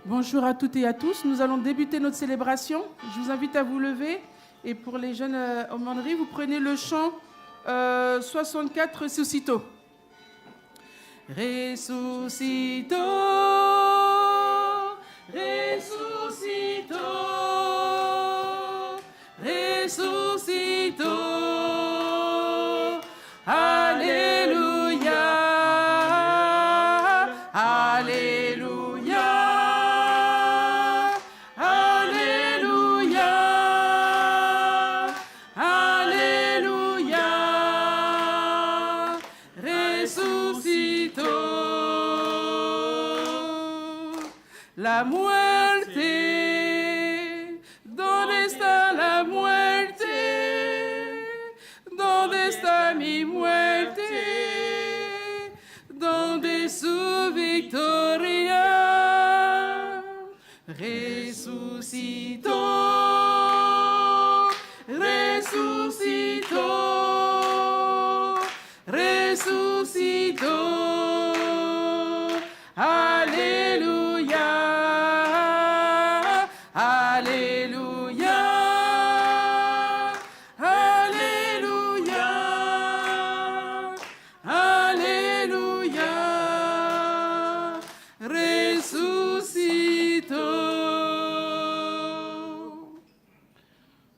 Bonjour à toutes et à tous. Nous allons débuter notre célébration. Je vous invite à vous lever. Et pour les jeunes aumôneries, vous prenez le chant 64 Ressuscito. Ressuscito, ressuscito, ressuscito. Alléluia, Alléluia, Alléluia, Alléluia, ressuscito. La muerte, ¿dónde está la muerte? ¿Dónde está mi muerte? ¿Dónde es su victoria? Resucitó, resucitó, resucitó. Alléluia, Alléluia, Alléluia, Alléluia, ressuscito.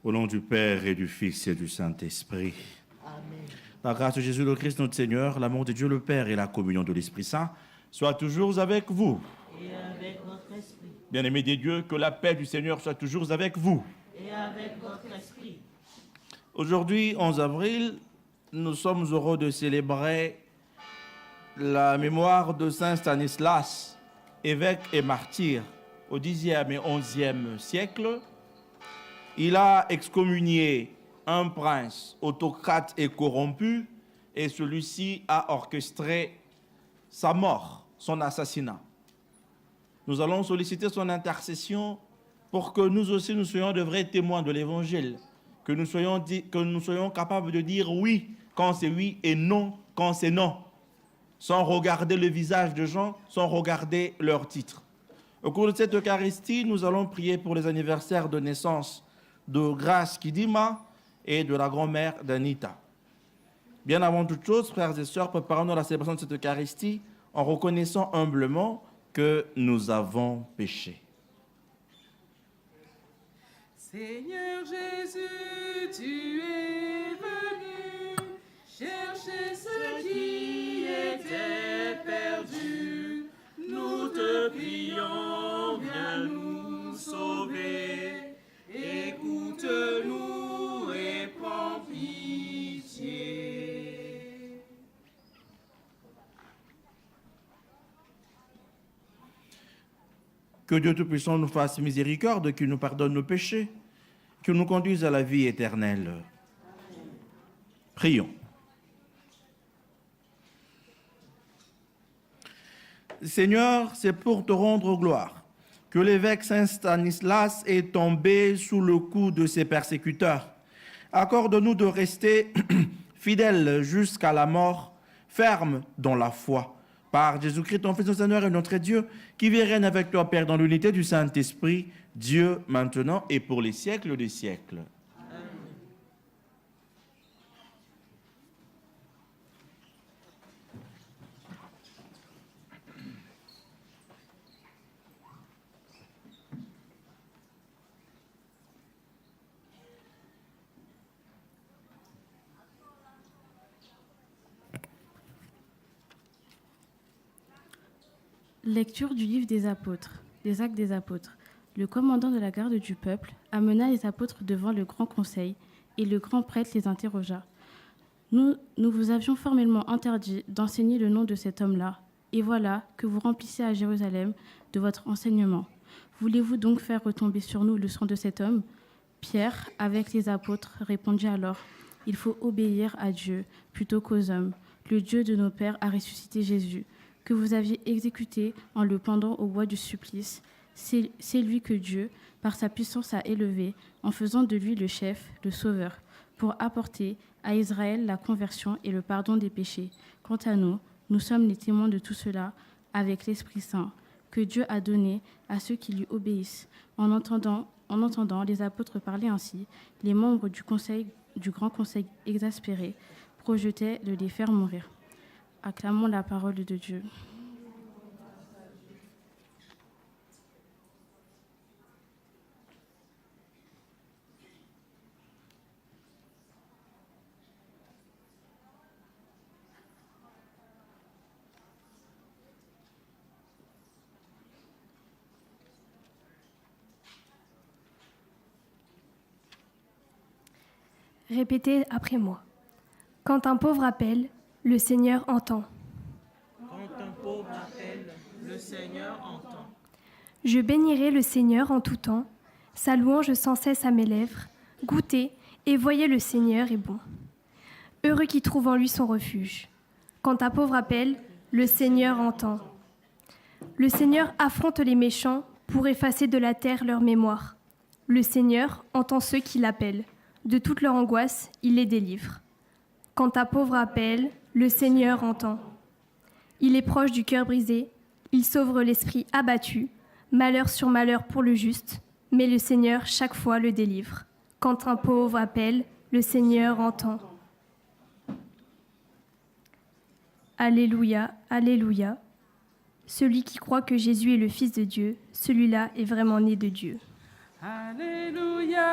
Au nom du Père et du Fils et du Saint-Esprit. Amen. La grâce de Jésus le Christ, notre Seigneur, l'amour de Dieu le Père et la communion de l'Esprit Saint soient toujours avec vous. Et avec votre esprit. Bien-aimés des dieux, que la paix du Seigneur soit toujours avec vous. Et avec votre esprit. Aujourd'hui, 11 avril, nous sommes heureux de célébrer la mémoire de Saint Stanislas, évêque et martyr au Xe et XIe siècle. Il a excommunié un prince autocrate et corrompu, et celui-ci a orchestré sa mort, son assassinat. Nous allons solliciter son intercession pour que nous aussi nous soyons de vrais témoins de l'Évangile, que nous soyons capables de dire oui quand c'est oui et non quand c'est non, sans regarder le visage de gens, sans regarder leur titre. Au cours de cette Eucharistie, nous allons prier pour les anniversaires de naissance de Grace Kidima et de la grand-mère d'Anita. Bien avant toute chose, frères et sœurs, préparons-nous à la célébration de cette Eucharistie en reconnaissant humblement que nous avons péché. Seigneur Jésus, tu es venu chercher ceux qui étaient perdus. Nous te prions, viens nous sauver. Écoute-nous et prends pitié. Que Dieu Tout-Puissant nous fasse miséricorde, qu'il nous pardonne nos péchés, qu'il nous conduise à la vie éternelle. Amen. Prions. Seigneur, c'est pour te rendre gloire que l'évêque Saint Stanislas est tombé sous le coup de ses persécuteurs. Accorde-nous de rester fidèles jusqu'à la mort, fermes dans la foi. Par Jésus-Christ, ton Fils, notre Seigneur et notre Dieu, qui vit et règne avec toi, Père, dans l'unité du Saint-Esprit, Dieu, maintenant et pour les siècles des siècles. Lecture du livre des Apôtres, des Actes des Apôtres. Le commandant de la garde du peuple amena les apôtres devant le grand conseil, et le grand prêtre les interrogea. Nous vous avions formellement interdit d'enseigner le nom de cet homme-là, et voilà que vous remplissez à Jérusalem de votre enseignement. Voulez-vous donc faire retomber sur nous le sang de cet homme ? Pierre, avec les apôtres, répondit alors, « Il faut obéir à Dieu plutôt qu'aux hommes. Le Dieu de nos pères a ressuscité Jésus, que vous aviez exécuté en le pendant au bois du supplice. C'est lui que Dieu, par sa puissance, a élevé, en faisant de lui le chef, le sauveur, pour apporter à Israël la conversion et le pardon des péchés. Quant à nous, nous sommes les témoins de tout cela avec l'Esprit Saint. que Dieu a donné à ceux qui lui obéissent. En entendant les apôtres parler ainsi, les membres du grand conseil exaspérés projetaient de les faire mourir. Acclamons la parole de Dieu. Répétez après moi. Quand un pauvre appelle, le Seigneur entend. Quand un pauvre appelle, le Seigneur entend. Je bénirai le Seigneur en tout temps, sa louange sans cesse à mes lèvres. Goûtez et voyez, le Seigneur est bon. Heureux qui trouve en lui son refuge. Quand un pauvre appelle, le Seigneur entend. Le Seigneur affronte les méchants pour effacer de la terre leur mémoire. Le Seigneur entend ceux qui l'appellent. De toute leur angoisse, il les délivre. Quand un pauvre appelle, le Seigneur entend. Il est proche du cœur brisé, il sauve l'esprit abattu, malheur sur malheur pour le juste, mais le Seigneur chaque fois le délivre. Quand un pauvre appelle, le Seigneur entend. Alléluia, Alléluia. Celui qui croit que Jésus est le Fils de Dieu, celui-là est vraiment né de Dieu. Alléluia,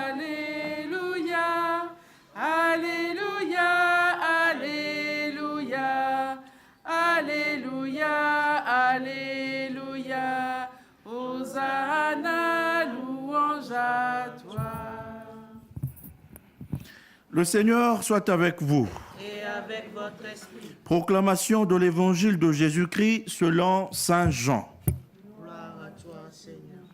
Alléluia, Alléluia, Alléluia, Alléluia, Alléluia, Hosanna, louange à toi. Le Seigneur soit avec vous. Et avec votre esprit. Proclamation de l'Évangile de Jésus-Christ selon saint Jean. Gloire à toi, Seigneur.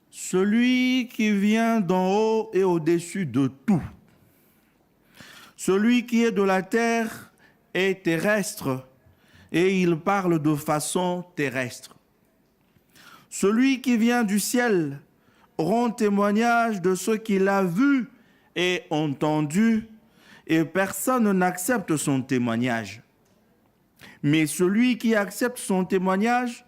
Celui qui vient d'en haut est au-dessus de tout. Celui qui est de la terre est terrestre et il parle de façon terrestre. Celui qui vient du ciel rend témoignage de ce qu'il a vu et entendu et personne n'accepte son témoignage. Mais celui qui accepte son témoignage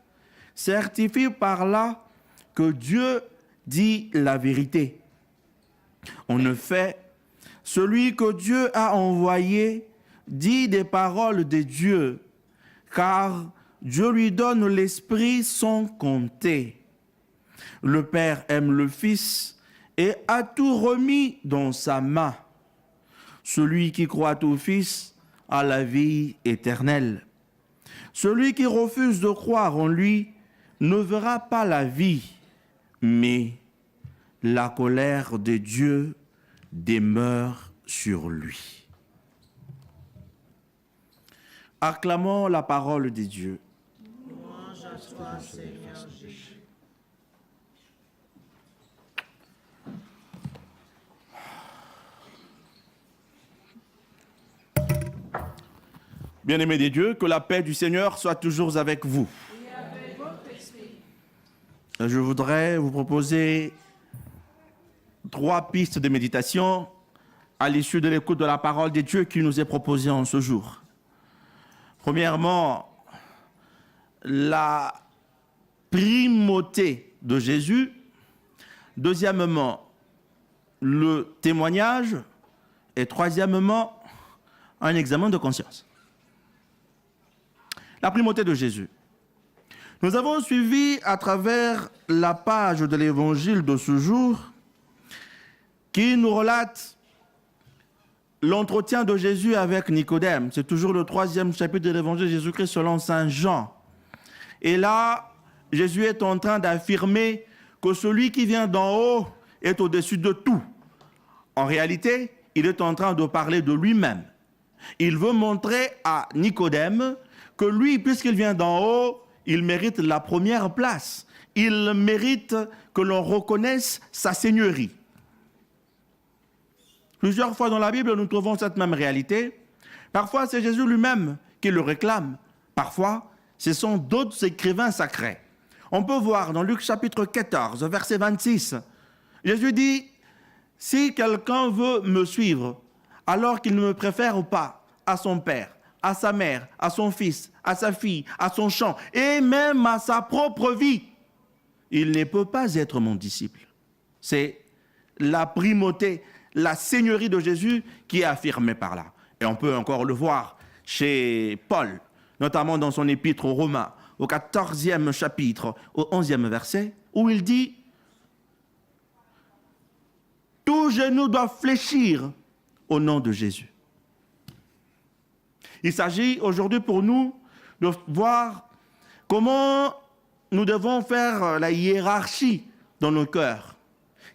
certifie par là que Dieu dit la vérité. En effet, celui que Dieu a envoyé dit des paroles de Dieu, car Dieu lui donne l'Esprit sans compter. Le Père aime le Fils et a tout remis dans sa main. Celui qui croit au Fils a la vie éternelle. Celui qui refuse de croire en lui ne verra pas la vie, mais la colère de Dieu demeure sur lui. Acclamons la parole de Dieu. Louange à toi, Seigneur Jésus. Bien-aimés de Dieu, que la paix du Seigneur soit toujours avec vous. Et avec votre esprit. Je voudrais vous proposer 3 pistes de méditation à l'issue de l'écoute de la parole de Dieu qui nous est proposée en ce jour. Premièrement, la primauté de Jésus. Deuxièmement, le témoignage. Et troisièmement, un examen de conscience. La primauté de Jésus. Nous avons suivi à travers la page de l'évangile de ce jour qui nous relate l'entretien de Jésus avec Nicodème. C'est toujours le 3e chapitre de l'évangile de Jésus-Christ selon saint Jean. Et là, Jésus est en train d'affirmer que celui qui vient d'en haut est au-dessus de tout. En réalité, il est en train de parler de lui-même. Il veut montrer à Nicodème que lui, puisqu'il vient d'en haut, il mérite la première place. Il mérite que l'on reconnaisse sa seigneurie. Plusieurs fois dans la Bible, nous trouvons cette même réalité. Parfois, c'est Jésus lui-même qui le réclame. Parfois, ce sont d'autres écrivains sacrés. On peut voir dans Luc chapitre 14, verset 26, Jésus dit « Si quelqu'un veut me suivre, alors qu'il ne me préfère pas à son père, à sa mère, à son fils, à sa fille, à son champ, et même à sa propre vie, il ne peut pas être mon disciple. C'est la primauté, la seigneurie de Jésus qui est affirmée par là. Et on peut encore le voir chez Paul, notamment dans son épître aux Romains, au 14e chapitre, au 11e verset, où il dit « Tout genou doit fléchir au nom de Jésus ». Il s'agit aujourd'hui pour nous de voir comment nous devons faire la hiérarchie dans nos cœurs.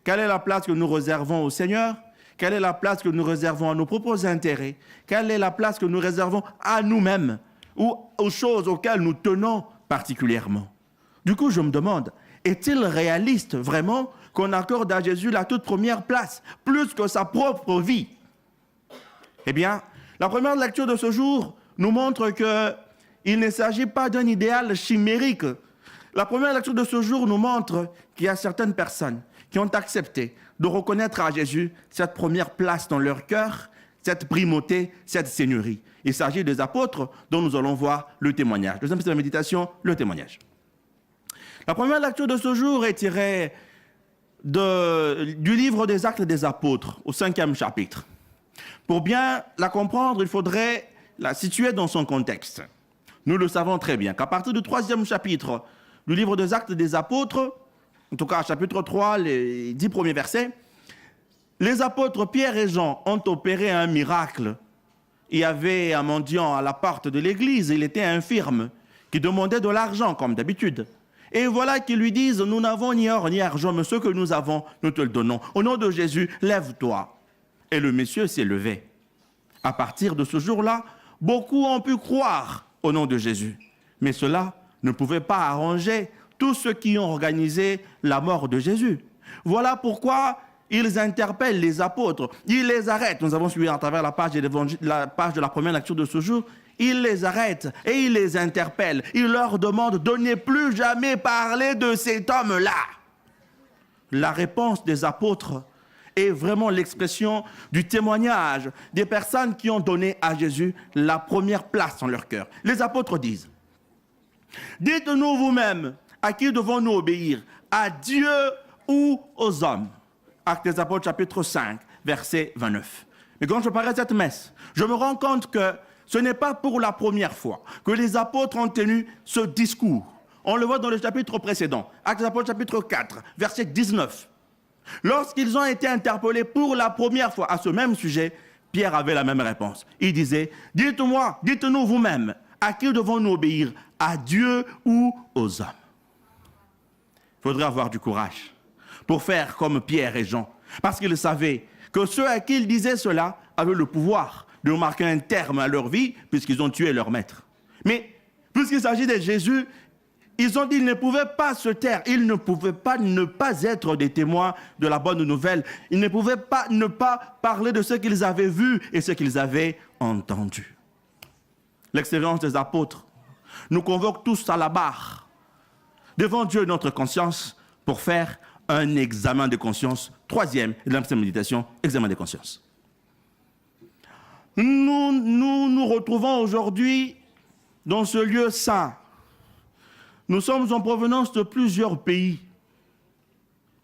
Quelle est la place que nous réservons au Seigneur? Quelle est la place que nous réservons à nos propres intérêts? Quelle est la place que nous réservons à nous-mêmes ou aux choses auxquelles nous tenons particulièrement? Du coup, je me demande, est-il réaliste vraiment qu'on accorde à Jésus la toute première place, plus que sa propre vie? Eh bien, la première lecture de ce jour nous montre qu'il ne s'agit pas d'un idéal chimérique. La première lecture de ce jour nous montre qu'il y a certaines personnes qui ont accepté de reconnaître à Jésus cette première place dans leur cœur, cette primauté, cette seigneurie. Il s'agit des apôtres dont nous allons voir le témoignage. Deuxième piste de méditation, le témoignage. La première lecture de ce jour est tirée du livre des Actes des Apôtres, au 5e chapitre. Pour bien la comprendre, il faudrait la situer dans son contexte. Nous le savons très bien qu'à partir du 3e chapitre du livre des Actes des Apôtres, en tout cas chapitre 3, les 10 premiers versets, les apôtres Pierre et Jean ont opéré un miracle. Il y avait un mendiant à la porte de l'église, il était infirme, qui demandait de l'argent comme d'habitude. Et voilà qu'ils lui disent, nous n'avons ni or ni argent, mais ce que nous avons, nous te le donnons. Au nom de Jésus, lève-toi. Et le monsieur s'est levé. À partir de ce jour-là, beaucoup ont pu croire au nom de Jésus. Mais cela ne pouvait pas arranger tous ceux qui ont organisé la mort de Jésus. Voilà pourquoi ils interpellent les apôtres. Ils les arrêtent. Nous avons suivi à travers la page de la première lecture de ce jour. Ils les arrêtent et ils les interpellent. Ils leur demandent de ne plus jamais parler de cet homme-là. La réponse des apôtres est vraiment l'expression du témoignage des personnes qui ont donné à Jésus la première place dans leur cœur. Les apôtres disent, « Dites-nous vous-même, à qui devons-nous obéir? À Dieu ou aux hommes ?» Actes des Apôtres, chapitre 5, verset 29. Mais quand je parais cette messe, je me rends compte que ce n'est pas pour la première fois que les apôtres ont tenu ce discours. On le voit dans le chapitre précédent, Actes des Apôtres, chapitre 4, verset 19. Lorsqu'ils ont été interpellés pour la première fois à ce même sujet, Pierre avait la même réponse. Il disait, « Dites-moi, dites-nous vous-même, à qui devons-nous obéir? À Dieu ou aux hommes ?» Il faudrait avoir du courage pour faire comme Pierre et Jean, parce qu'ils savaient que ceux à qui ils disaient cela avaient le pouvoir de marquer un terme à leur vie, puisqu'ils ont tué leur maître. Mais puisqu'il s'agit de Jésus, ils ont dit qu'ils ne pouvaient pas se taire, ils ne pouvaient pas ne pas être des témoins de la bonne nouvelle, ils ne pouvaient pas ne pas parler de ce qu'ils avaient vu et ce qu'ils avaient entendu. L'expérience des apôtres nous convoque tous à la barre, devant Dieu notre conscience, pour faire un examen de conscience. Troisième, et de la méditation, examen de conscience. Nous retrouvons aujourd'hui dans ce lieu saint. Nous sommes en provenance de plusieurs pays.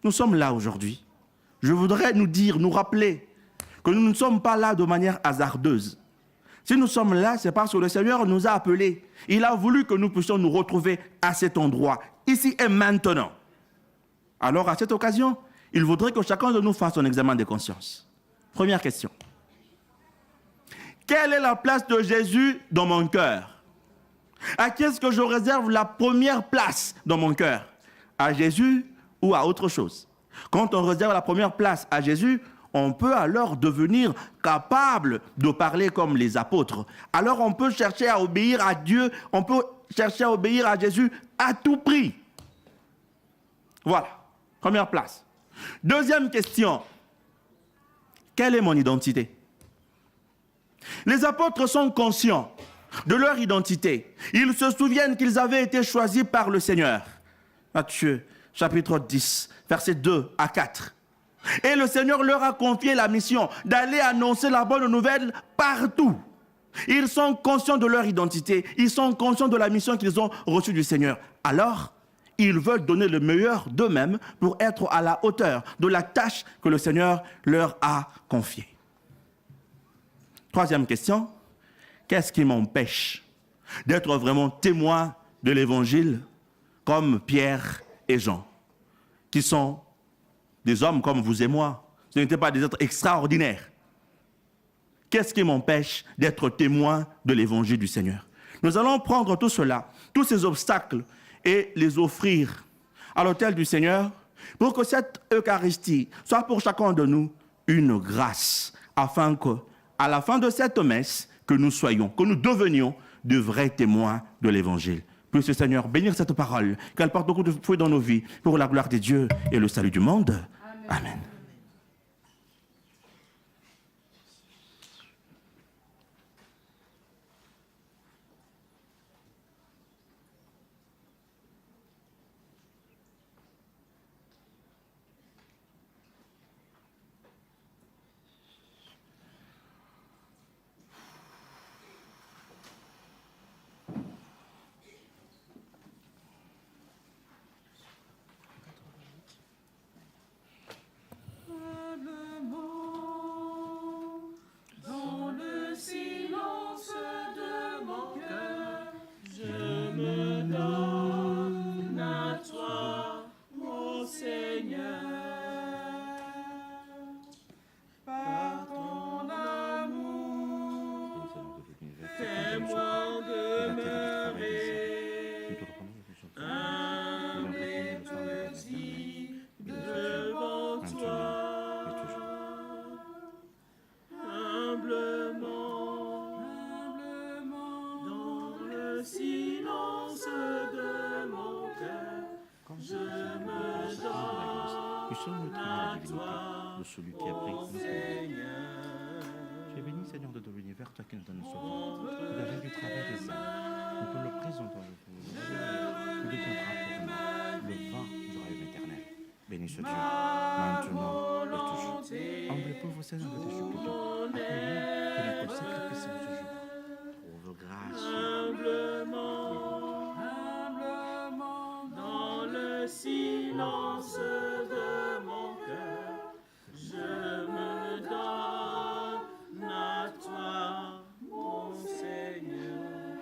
Nous sommes là aujourd'hui. Je voudrais nous rappeler que nous ne sommes pas là de manière hasardeuse. Si nous sommes là, c'est parce que le Seigneur nous a appelés. Il a voulu que nous puissions nous retrouver à cet endroit, ici et maintenant. Alors, à cette occasion, il voudrait que chacun de nous fasse un examen de conscience. Première question. Quelle est la place de Jésus dans mon cœur? À qui est-ce que je réserve la première place dans mon cœur? À Jésus ou à autre chose? Quand on réserve la première place à Jésus, on peut alors devenir capable de parler comme les apôtres. Alors on peut chercher à obéir à Dieu, on peut chercher à obéir à Jésus à tout prix. Voilà, première place. Deuxième question, quelle est mon identité? Les apôtres sont conscients de leur identité. Ils se souviennent qu'ils avaient été choisis par le Seigneur. Matthieu, chapitre 10, versets 2 à 4. Et le Seigneur leur a confié la mission d'aller annoncer la bonne nouvelle partout. Ils sont conscients de leur identité. Ils sont conscients de la mission qu'ils ont reçue du Seigneur. Alors, ils veulent donner le meilleur d'eux-mêmes pour être à la hauteur de la tâche que le Seigneur leur a confiée. Troisième question, qu'est-ce qui m'empêche d'être vraiment témoin de l'Évangile comme Pierre et Jean, qui sont des hommes comme vous et moi? Ce n'étaient pas des êtres extraordinaires. Qu'est-ce qui m'empêche d'être témoin de l'Évangile du Seigneur? Nous allons prendre tout cela, tous ces obstacles, et les offrir à l'autel du Seigneur pour que cette Eucharistie soit pour chacun de nous une grâce, afin que, à la fin de cette messe, que nous soyons, que nous devenions de vrais témoins de l'Évangile. Puisse le Seigneur bénir cette parole, qu'elle porte beaucoup de fruits dans nos vies, pour la gloire de Dieu et le salut du monde. Amen. Amen. De celui qui a pris notre vie. Tu es béni, Seigneur, de l'univers, toi qui nous donnes le sauveur. Tu l'as vaincu du travail des hommes. Nous te le présentons avec vous. Tu deviendras pour nous le vin du rêve éternel. Béni ce Dieu, maintenant et toujours. Humble et pauvre Seigneur, nous te supplions. Accueille-nous que notre sacrifice en ce jour. Trouve grâce. Humblement, dans le silence de mon cœur, je me donne à toi, mon Seigneur.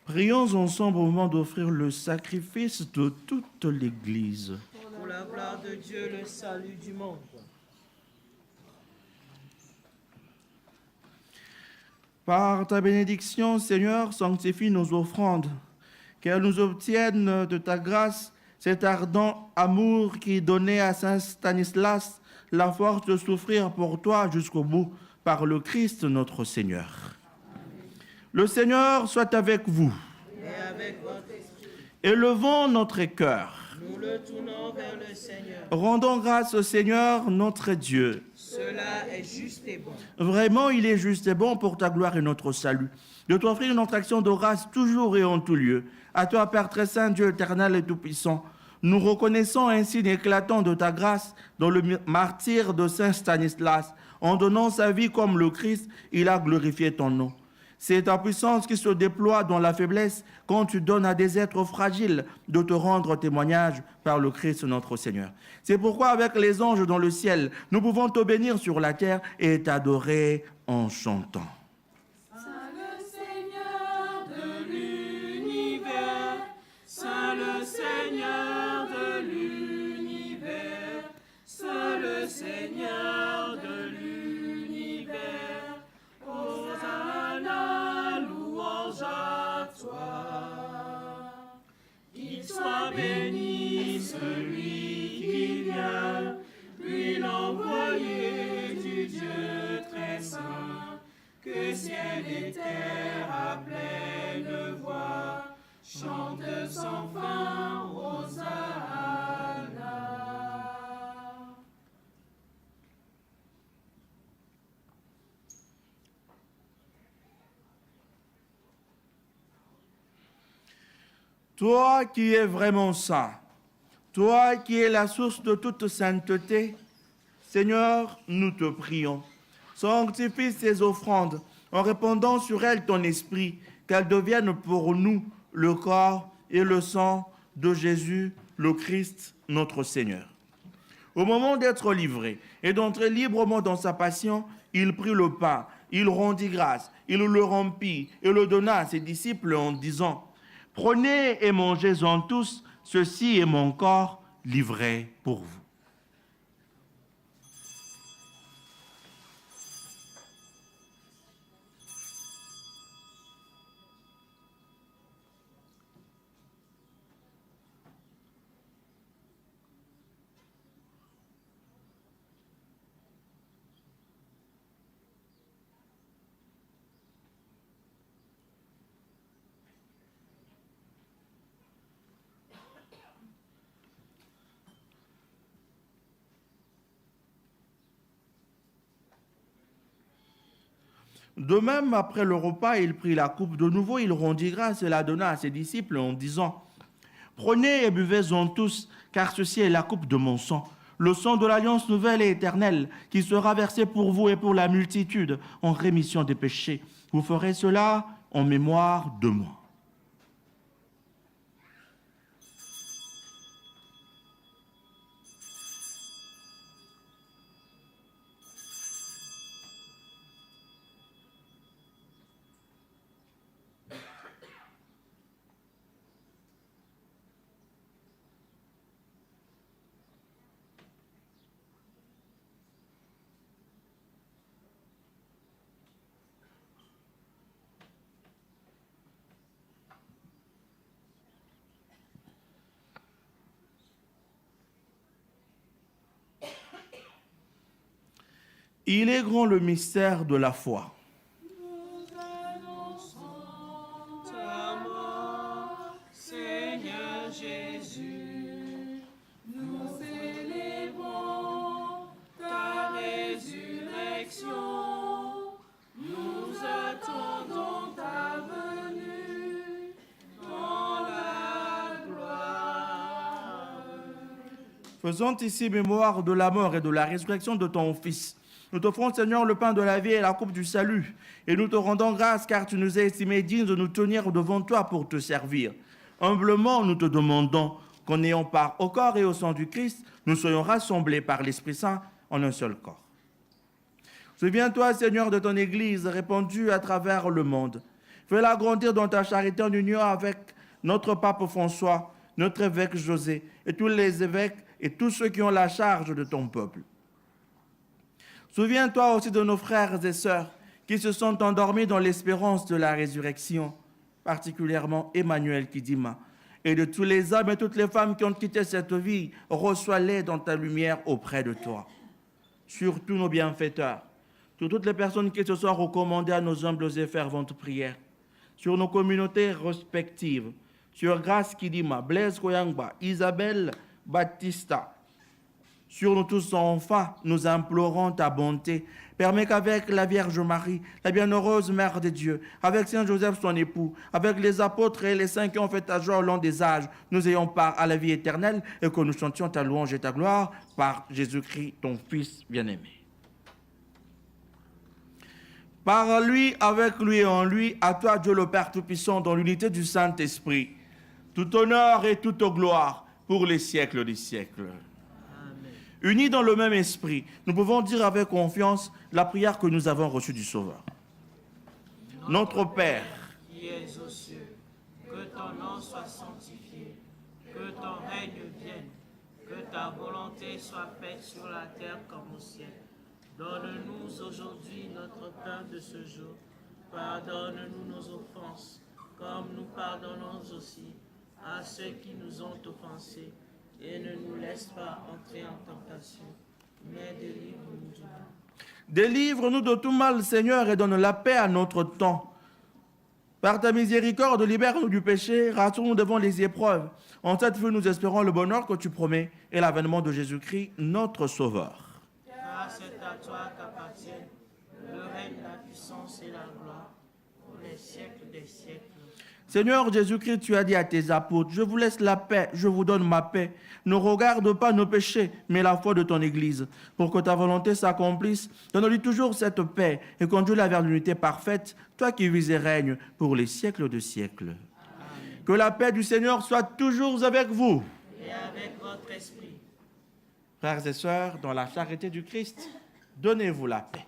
Prions ensemble au moment d'offrir le sacrifice de toute l'Église. Pour la gloire de Dieu, le salut du monde. Par ta bénédiction, Seigneur, sanctifie nos offrandes, qu'elles nous obtiennent de ta grâce cet ardent amour qui donnait à saint Stanislas la force de souffrir pour toi jusqu'au bout, par le Christ notre Seigneur. Le Seigneur soit avec vous. Et avec votre esprit, Élevons notre cœur. nous le tournons vers le Seigneur. Rendons grâce au Seigneur notre Dieu. Cela est juste et bon. Vraiment, il est juste et bon pour ta gloire et notre salut, de t'offrir notre action de grâce toujours et en tout lieu. À toi, Père très saint, Dieu éternel et tout-puissant, nous reconnaissons un signe éclatant de ta grâce dans le martyre de saint Stanislas. En donnant sa vie comme le Christ, il a glorifié ton nom. C'est ta puissance qui se déploie dans la faiblesse quand tu donnes à des êtres fragiles de te rendre témoignage par le Christ notre Seigneur. C'est pourquoi avec les anges dans le ciel, nous pouvons te bénir sur la terre et t'adorer en chantant. Saint le Seigneur de l'univers, Saint le Seigneur de l'univers, Saint le Seigneur de l'univers, Hosanna, louange à toi. Qu'il soit béni celui qui vient, lui l'envoyé du Dieu très saint, que ciel et terre à pleine voix chantent sans fin Hosanna. Toi qui es vraiment saint, Toi qui es la source de toute sainteté, Seigneur, nous te prions. Sanctifie ces offrandes en répandant sur elles ton esprit, qu'elles deviennent pour nous le corps et le sang de Jésus, le Christ, notre Seigneur. Au moment d'être livré et d'entrer librement dans sa passion, il prit le pain, il rendit grâce, il le rompit et le donna à ses disciples en disant « Prenez et mangez-en tous, ceci est mon corps livré pour vous. » De même, après le repas, il prit la coupe. De nouveau, il rendit grâce et la donna à ses disciples en disant « Prenez et buvez-en tous, car ceci est la coupe de mon sang, le sang de l'alliance nouvelle et éternelle, qui sera versé pour vous et pour la multitude en rémission des péchés. Vous ferez cela en mémoire de moi. » Il est grand le mystère de la foi. Nous annonçons ta mort, Seigneur Jésus. Nous célébrons ta résurrection. Nous attendons ta venue dans la gloire. Faisant ici mémoire de la mort et de la résurrection de ton Fils, nous t'offrons, Seigneur, le pain de la vie et la coupe du salut, et nous te rendons grâce car tu nous as estimés dignes de nous tenir devant toi pour te servir. Humblement, nous te demandons qu'en ayant part au corps et au sang du Christ, nous soyons rassemblés par l'Esprit Saint en un seul corps. Souviens-toi, Seigneur, de ton Église répandue à travers le monde. Fais-la grandir dans ta charité en union avec notre pape François, notre évêque José, et tous les évêques et tous ceux qui ont la charge de ton peuple. Souviens-toi aussi de nos frères et sœurs qui se sont endormis dans l'espérance de la résurrection, particulièrement Emmanuel Kidima, et de tous les hommes et toutes les femmes qui ont quitté cette vie, reçois-les dans ta lumière auprès de toi. Sur tous nos bienfaiteurs, sur toutes les personnes qui se sont recommandées à nos humbles et ferventes prières, sur nos communautés respectives, sur Grâce Kidima, Blaise Koyangba, Isabelle Baptista, sur nous tous enfin, nous implorons ta bonté. Permets qu'avec la Vierge Marie, la bienheureuse Mère de Dieu, avec Saint Joseph son époux, avec les apôtres et les saints qui ont fait ta joie au long des âges, nous ayons part à la vie éternelle et que nous chantions ta louange et ta gloire par Jésus-Christ, ton Fils bien-aimé. Par lui, avec lui et en lui, à toi Dieu le Père Tout-Puissant, dans l'unité du Saint-Esprit, tout honneur et toute gloire pour les siècles des siècles. Unis dans le même esprit, nous pouvons dire avec confiance la prière que nous avons reçue du Sauveur. Notre Père, qui es aux cieux, que ton nom soit sanctifié, que ton règne vienne, que ta volonté soit faite sur la terre comme au ciel. Donne-nous aujourd'hui notre pain de ce jour. Pardonne-nous nos offenses, comme nous pardonnons aussi à ceux qui nous ont offensés. Et ne nous laisse pas entrer en tentation, mais délivre-nous du mal. Délivre-nous de tout mal, Seigneur, et donne la paix à notre temps. Par ta miséricorde, libère-nous du péché, rassure-nous devant les épreuves. En cette vue, nous espérons le bonheur que tu promets et l'avènement de Jésus-Christ, notre Sauveur. Car c'est à toi qu'appartiennent le règne, la puissance et la gloire pour les siècles des siècles. Seigneur Jésus-Christ, tu as dit à tes apôtres, je vous laisse la paix, je vous donne ma paix. Ne regarde pas nos péchés, mais la foi de ton Église. Pour que ta volonté s'accomplisse, donne-lui toujours cette paix et conduis-la vers l'unité parfaite, toi qui vis et règnes pour les siècles de siècles. Amen. Que la paix du Seigneur soit toujours avec vous. Et avec votre esprit. Frères et sœurs, dans la charité du Christ, donnez-vous la paix.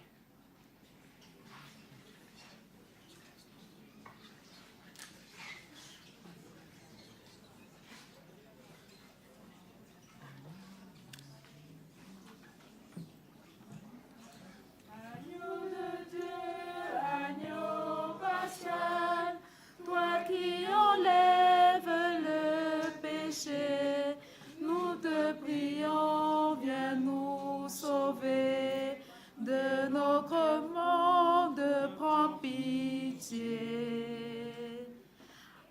De notre monde, prends pitié.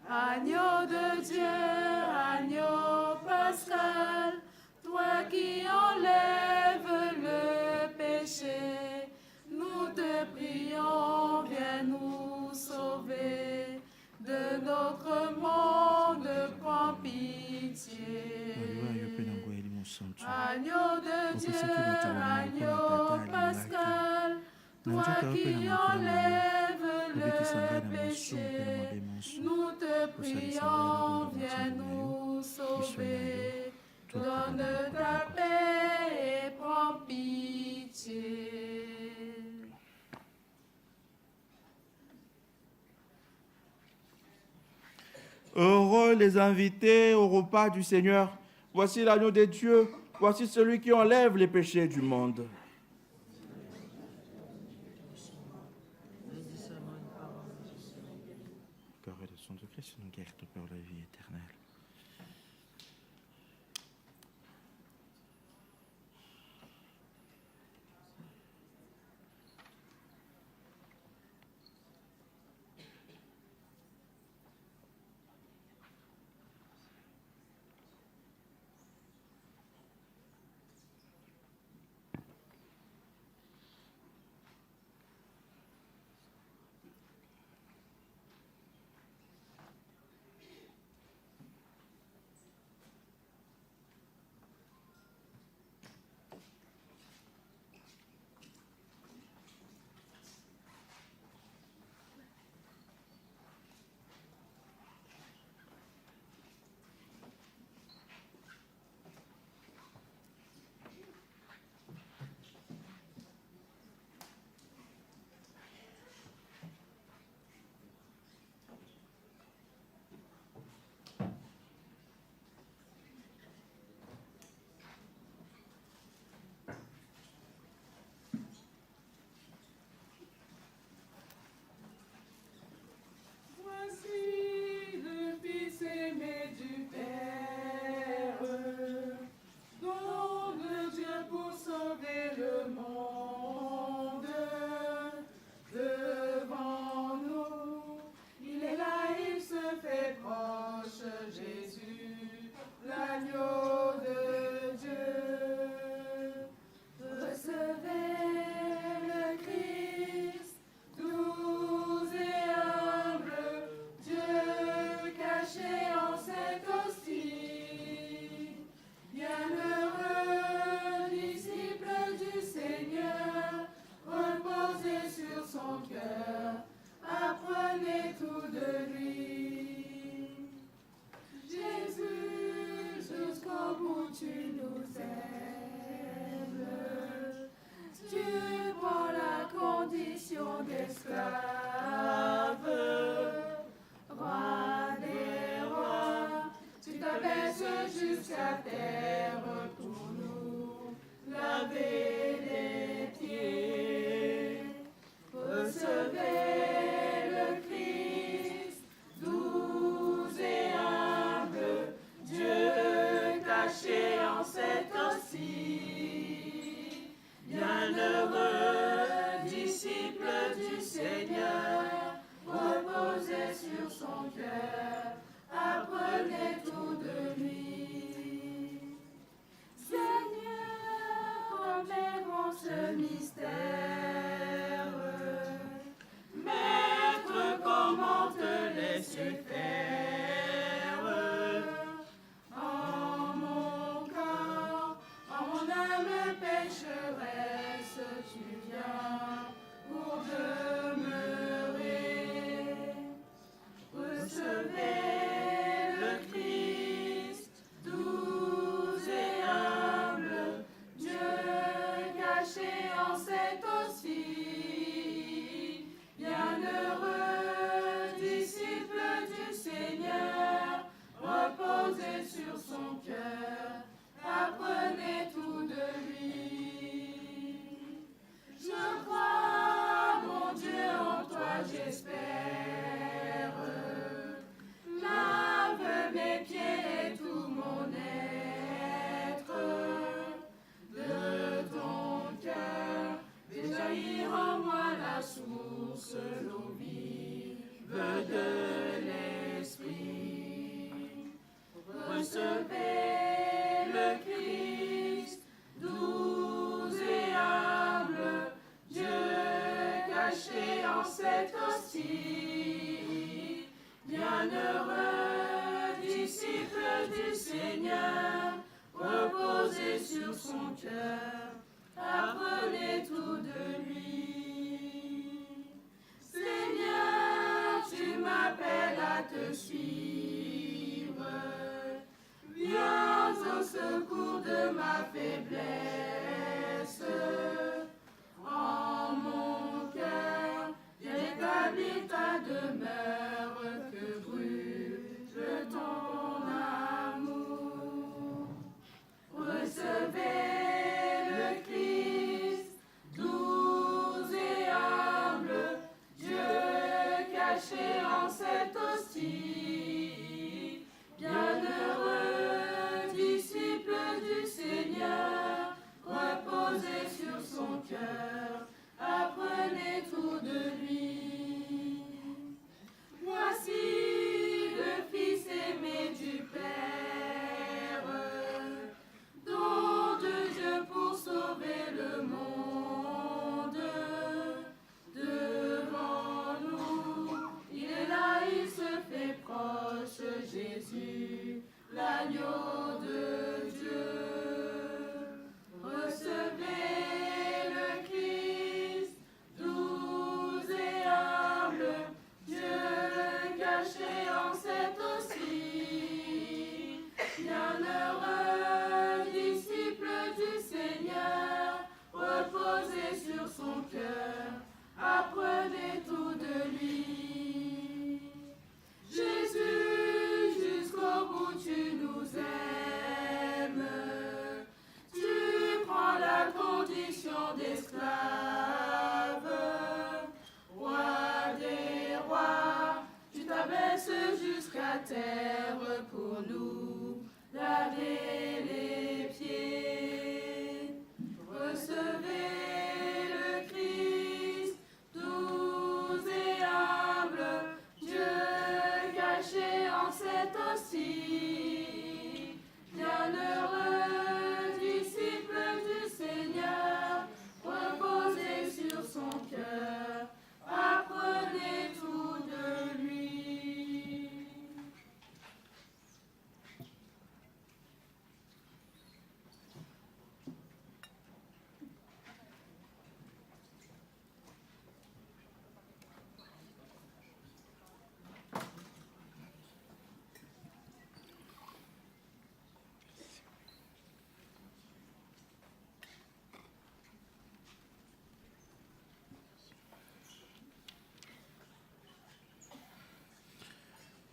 Agneau de Dieu, agneau pascal, toi qui enlèves le péché, nous te prions, viens nous sauver. De notre monde, prends pitié. Agneau de Dieu, agneau pascal, toi qui enlèves le péché, nous te prions, viens nous sauver. Donne ta paix et prends pitié. Heureux les invités au repas du Seigneur. Voici l'agneau de Dieu. Voici celui qui enlève les péchés du monde. Corps et le sang de Christ nous guérit pour la vie éternelle. Maître, comment te laisser faire? hostie. Bienheureux, disciple du Seigneur, reposez sur son cœur, apprenez tout de lui. Seigneur, tu m'appelles à te suivre, viens au secours de ma faiblesse. En mon cœur, j'établis ta demeure, que brûle ton amour. Recevez le Christ, doux et humble, Dieu caché en cette hostie. Bienheureux, disciple du Seigneur, reposez sur son cœur, apprenez tout de lui. Voici le Fils aimé du Père, don de Dieu pour sauver le monde. Devant nous, il est là, il se fait proche, Jésus, l'agneau de Dieu. Recevez le Christ, doux et humble, Dieu caché en cette hostie. Bienheureux, disciple du Seigneur, reposez sur son cœur, apprenez tout de lui. Jésus, jusqu'au bout tu nous aimes, tu prends la condition d'esclave. Roi des rois, tu t'abaisses jusqu'à terre pour nous laver les pieds. Recevez le Christ, doux et humble, Dieu caché en cette hostie. Bienheureux, disciple du Seigneur, reposez sur son cœur, apprenez tout de lui.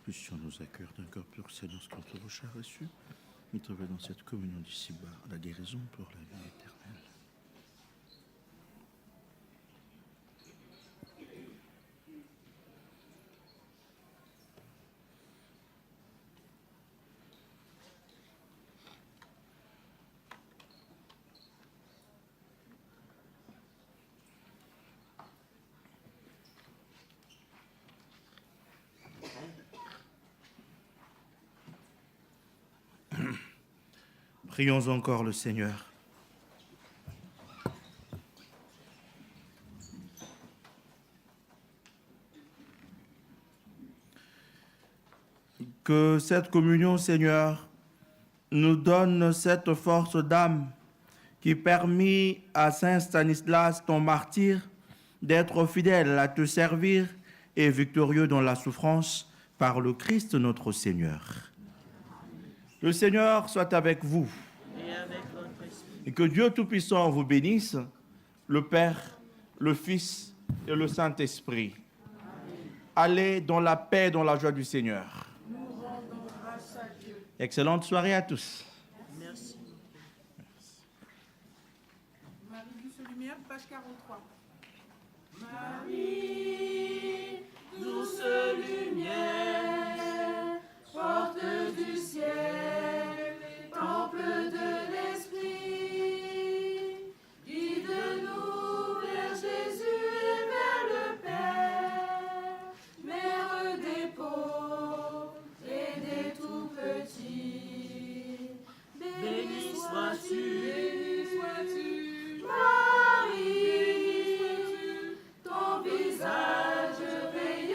Puissions nous accueillir d'un corps pur, Seigneur, ce que notre recherche a reçu, et trouver dans cette communion d'ici-bas la guérison pour la vie éternelle. Prions encore le Seigneur. Que cette communion, Seigneur, nous donne cette force d'âme qui permit à Saint Stanislas, ton martyr, d'être fidèle à te servir et victorieux dans la souffrance par le Christ notre Seigneur. Le Seigneur soit avec vous. Et avec votre esprit. Et que Dieu Tout-Puissant vous bénisse, le Père, le Fils et le Saint-Esprit. Allez dans la paix, dans la joie du Seigneur. Nous rendons grâce à Dieu. Excellente soirée à tous. Merci. Marie douce lumière, page 43. Marie, douce lumière, porte du ciel, temple de l'esprit, guide-nous vers Jésus et vers le Père, mère des pauvres et des tout-petits. Béni sois-tu, Marie, ton visage rayonnant.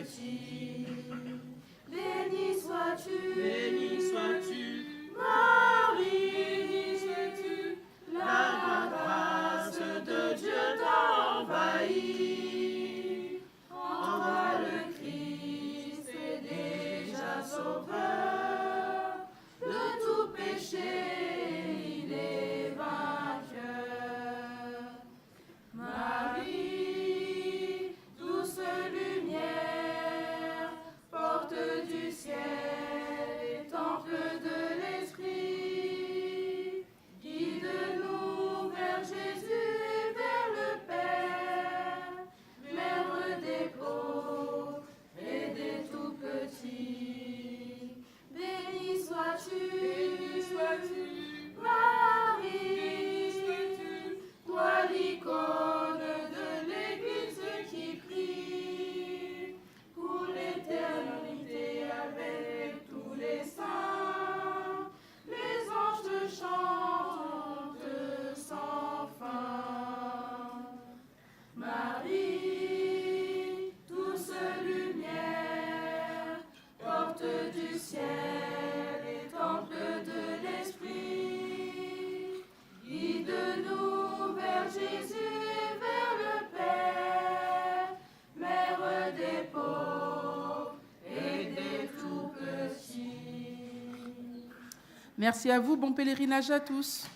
petits. Béni sois-tu, Marie, la grâce de Dieu t'a envahi. En toi le Christ est déjà sauveur, de tout péché il est vainqueur. Marie, douce lumière, porte du ciel et temple de l'Esprit, guide-nous vers Jésus et vers le Père, Mère des pauvres et des tout-petits. Béni sois-tu, Marie, toi l'icône de l'Église qui prie pour l'éternité avec tous les saints. Les anges te chantent sans fin. Marie, douce lumière, porte du ciel et temple de l'Esprit, guide-nous vers Jésus et vers le Père, Mère des pauvres et des tout-petits. Merci à vous, bon pèlerinage à tous.